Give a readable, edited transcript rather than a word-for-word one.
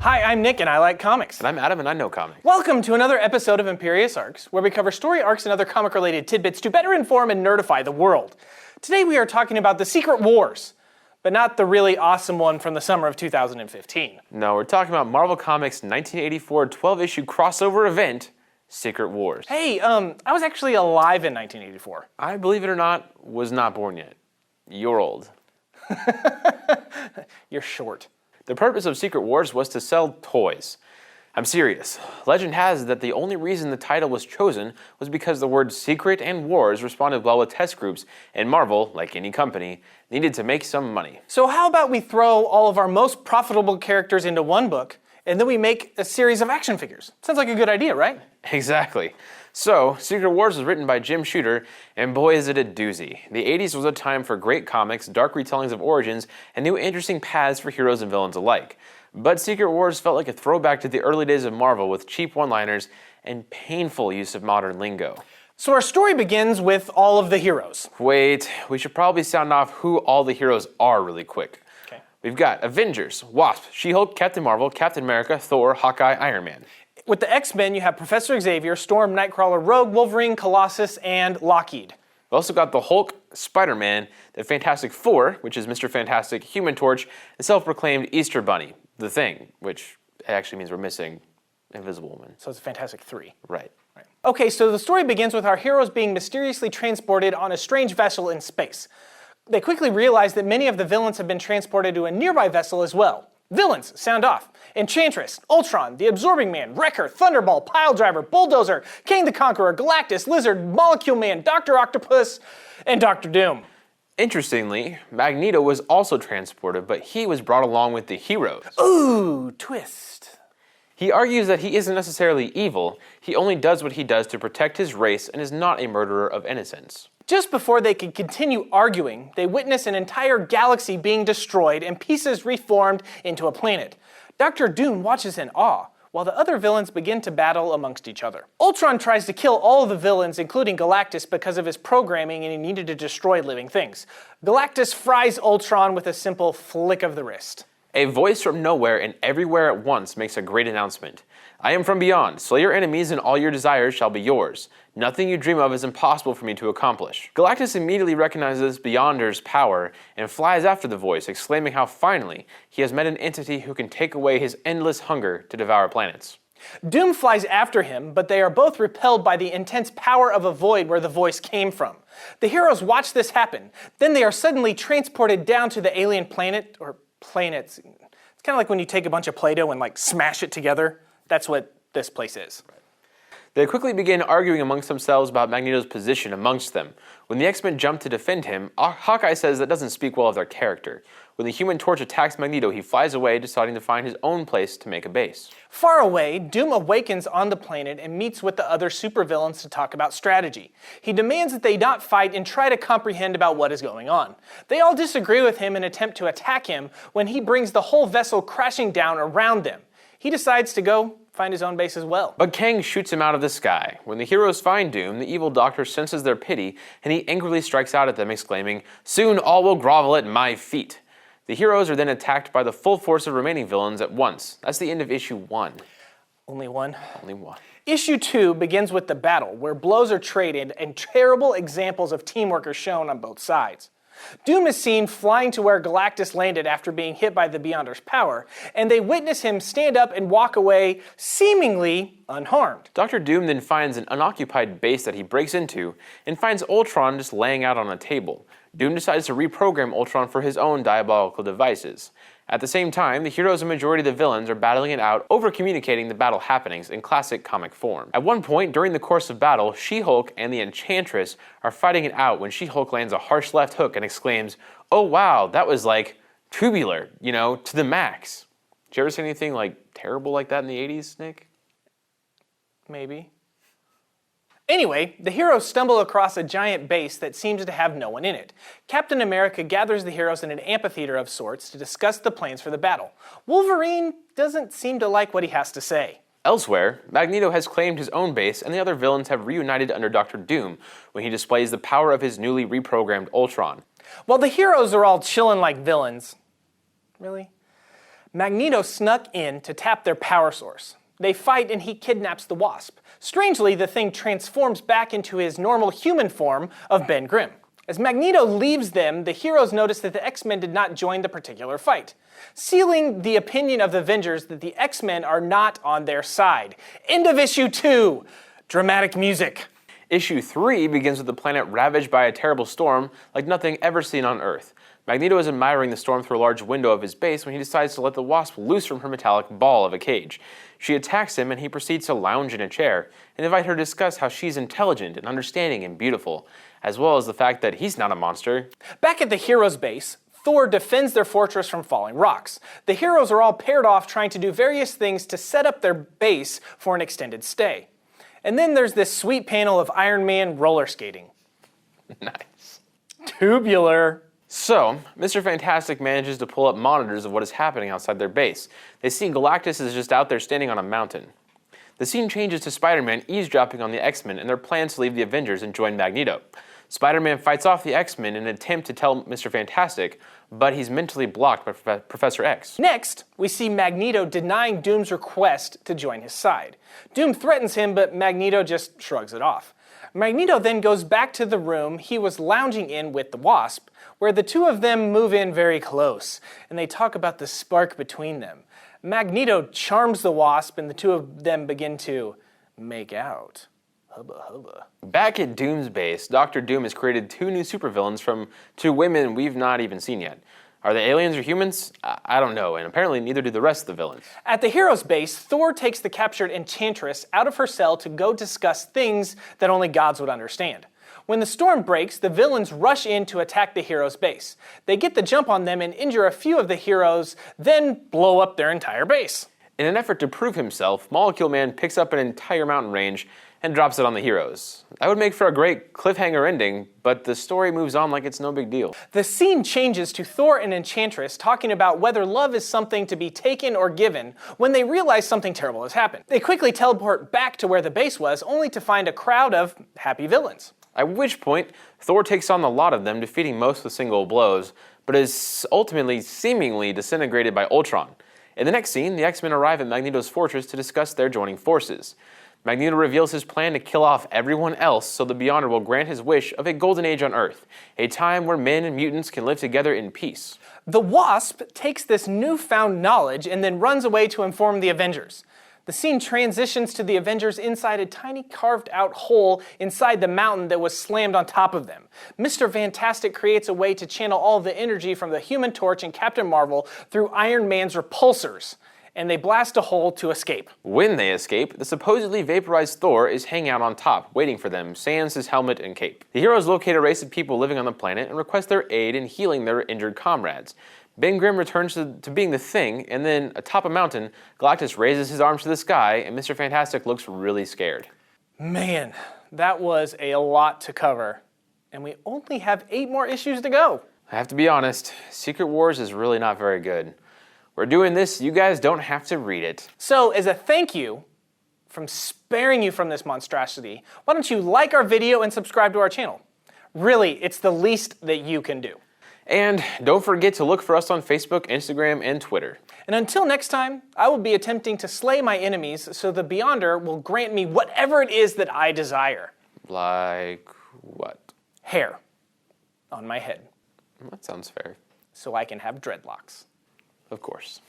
Hi, I'm Nick and I like comics. And I'm Adam and I know comics. Welcome to another episode of Imperius Arcs, where we cover story arcs and other comic-related tidbits to better inform and nerdify the world. Today we are talking about the Secret Wars, but not the really awesome one from the summer of 2015. No, we're talking about Marvel Comics' 1984 12-issue crossover event, Secret Wars. Hey, I was actually alive in 1984. I, believe it or not, was not born yet. You're old. You're short. The purpose of Secret Wars was to sell toys. I'm serious. Legend has it that the only reason the title was chosen was because the words secret and wars responded well with test groups, and Marvel, like any company, needed to make some money. So how about we throw all of our most profitable characters into one book, and then we make a series of action figures? Sounds like a good idea, right? Exactly. So, Secret Wars was written by Jim Shooter, and boy is it a doozy. The 80s was a time for great comics, dark retellings of origins, and new interesting paths for heroes and villains alike. But Secret Wars felt like a throwback to the early days of Marvel with cheap one-liners and painful use of modern lingo. So our story begins with all of the heroes. Wait, we should probably sound off who all the heroes are really quick. Okay. We've got Avengers, Wasp, She-Hulk, Captain Marvel, Captain America, Thor, Hawkeye, Iron Man. With the X-Men, you have Professor Xavier, Storm, Nightcrawler, Rogue, Wolverine, Colossus, and Lockheed. We've also got the Hulk, Spider-Man, the Fantastic Four, which is Mr. Fantastic, Human Torch, and self-proclaimed Easter Bunny, the Thing, which actually means we're missing Invisible Woman. So it's a Fantastic Three. Right. Okay, so the story begins with our heroes being mysteriously transported on a strange vessel in space. They quickly realize that many of the villains have been transported to a nearby vessel as well. Villains, sound off. Enchantress, Ultron, the Absorbing Man, Wrecker, Thunderball, Piledriver, Bulldozer, Kang the Conqueror, Galactus, Lizard, Molecule Man, Dr. Octopus, and Dr. Doom. Interestingly, Magneto was also transported, but he was brought along with the heroes. Ooh, twist. He argues that he isn't necessarily evil, he only does what he does to protect his race and is not a murderer of innocents. Just before they can continue arguing, they witness an entire galaxy being destroyed and pieces reformed into a planet. Dr. Doom watches in awe, while the other villains begin to battle amongst each other. Ultron tries to kill all of the villains, including Galactus, because of his programming and he needed to destroy living things. Galactus fries Ultron with a simple flick of the wrist. A voice from nowhere and everywhere at once makes a great announcement. I am from beyond. Slay your enemies and all your desires shall be yours. Nothing you dream of is impossible for me to accomplish. Galactus immediately recognizes Beyonder's power and flies after the voice, exclaiming how finally he has met an entity who can take away his endless hunger to devour planets. Doom flies after him, but they are both repelled by the intense power of a void where the voice came from. The heroes watch this happen. Then they are suddenly transported down to the alien planet, or planets. It's kind of like when you take a bunch of Play-Doh and smash it together. That's what this place is. They quickly begin arguing amongst themselves about Magneto's position amongst them. When the X-Men jump to defend him, Hawkeye says that doesn't speak well of their character. When the Human Torch attacks Magneto, he flies away, deciding to find his own place to make a base. Far away, Doom awakens on the planet and meets with the other supervillains to talk about strategy. He demands that they not fight and try to comprehend about what is going on. They all disagree with him and attempt to attack him when he brings the whole vessel crashing down around them. He decides to go find his own base as well. But Kang shoots him out of the sky. When the heroes find Doom, the evil doctor senses their pity, and he angrily strikes out at them, exclaiming, "Soon all will grovel at my feet." The heroes are then attacked by the full force of remaining villains at once. That's the end of issue 1. Only one? Only one. Issue 2 begins with the battle, where blows are traded and terrible examples of teamwork are shown on both sides. Doom is seen flying to where Galactus landed after being hit by the Beyonder's power, and they witness him stand up and walk away, seemingly unharmed. Dr. Doom then finds an unoccupied base that he breaks into, and finds Ultron just laying out on a table. Doom decides to reprogram Ultron for his own diabolical devices. At the same time, the heroes and majority of the villains are battling it out, over-communicating the battle happenings in classic comic form. At one point, during the course of battle, She-Hulk and the Enchantress are fighting it out when She-Hulk lands a harsh left hook and exclaims, "Oh wow, that was tubular, to the max." Did you ever see anything terrible like that in the 80s, Nick? Maybe. Anyway, the heroes stumble across a giant base that seems to have no one in it. Captain America gathers the heroes in an amphitheater of sorts to discuss the plans for the battle. Wolverine doesn't seem to like what he has to say. Elsewhere, Magneto has claimed his own base and the other villains have reunited under Dr. Doom when he displays the power of his newly reprogrammed Ultron. While the heroes are all chilling like villains. Really? Magneto snuck in to tap their power source. They fight and he kidnaps the Wasp. Strangely, the thing transforms back into his normal human form of Ben Grimm. As Magneto leaves them, the heroes notice that the X-Men did not join the particular fight, sealing the opinion of the Avengers that the X-Men are not on their side. End of issue 2. Dramatic music. Issue 3 begins with the planet ravaged by a terrible storm like nothing ever seen on Earth. Magneto is admiring the storm through a large window of his base when he decides to let the Wasp loose from her metallic ball of a cage. She attacks him and he proceeds to lounge in a chair and invite her to discuss how she's intelligent and understanding and beautiful, as well as the fact that he's not a monster. Back at the heroes' base, Thor defends their fortress from falling rocks. The heroes are all paired off trying to do various things to set up their base for an extended stay. And then there's this sweet panel of Iron Man roller skating. Nice. Tubular. So, Mr. Fantastic manages to pull up monitors of what is happening outside their base. They see Galactus is just out there standing on a mountain. The scene changes to Spider-Man eavesdropping on the X-Men and their plans to leave the Avengers and join Magneto. Spider-Man fights off the X-Men in an attempt to tell Mr. Fantastic, but he's mentally blocked by Professor X. Next, we see Magneto denying Doom's request to join his side. Doom threatens him, but Magneto just shrugs it off. Magneto then goes back to the room he was lounging in with the Wasp, where the two of them move in very close, and they talk about the spark between them. Magneto charms the Wasp, and the two of them begin to make out. Hubba hubba. Back at Doom's base, Dr. Doom has created 2 new supervillains from 2 women we've not even seen yet. Are they aliens or humans? I don't know, and apparently neither do the rest of the villains. At the hero's base, Thor takes the captured Enchantress out of her cell to go discuss things that only gods would understand. When the storm breaks, the villains rush in to attack the hero's base. They get the jump on them and injure a few of the heroes, then blow up their entire base. In an effort to prove himself, Molecule Man picks up an entire mountain range and drops it on the heroes. That would make for a great cliffhanger ending, but the story moves on like it's no big deal. The scene changes to Thor and Enchantress talking about whether love is something to be taken or given when they realize something terrible has happened. They quickly teleport back to where the base was, only to find a crowd of happy villains. At which point, Thor takes on the lot of them, defeating most with single blows, but is ultimately seemingly disintegrated by Ultron. In the next scene, the X-Men arrive at Magneto's fortress to discuss their joining forces. Magneto reveals his plan to kill off everyone else so the Beyonder will grant his wish of a golden age on Earth, a time where men and mutants can live together in peace. The Wasp takes this newfound knowledge and then runs away to inform the Avengers. The scene transitions to the Avengers inside a tiny carved-out hole inside the mountain that was slammed on top of them. Mr. Fantastic creates a way to channel all the energy from the Human Torch and Captain Marvel through Iron Man's repulsors, and they blast a hole to escape. When they escape, the supposedly vaporized Thor is hanging out on top, waiting for them, sans his helmet and cape. The heroes locate a race of people living on the planet and request their aid in healing their injured comrades. Ben Grimm returns to being the Thing, and then, atop a mountain, Galactus raises his arms to the sky, and Mr. Fantastic looks really scared. Man, that was a lot to cover, and we only have 8 more issues to go. I have to be honest, Secret Wars is really not very good. We're doing this, you guys don't have to read it. So, as a thank you from sparing you from this monstrosity, why don't you like our video and subscribe to our channel? Really, it's the least that you can do. And don't forget to look for us on Facebook, Instagram, and Twitter. And until next time, I will be attempting to slay my enemies so the Beyonder will grant me whatever it is that I desire. Like what? Hair on my head. That sounds fair. So I can have dreadlocks. Of course.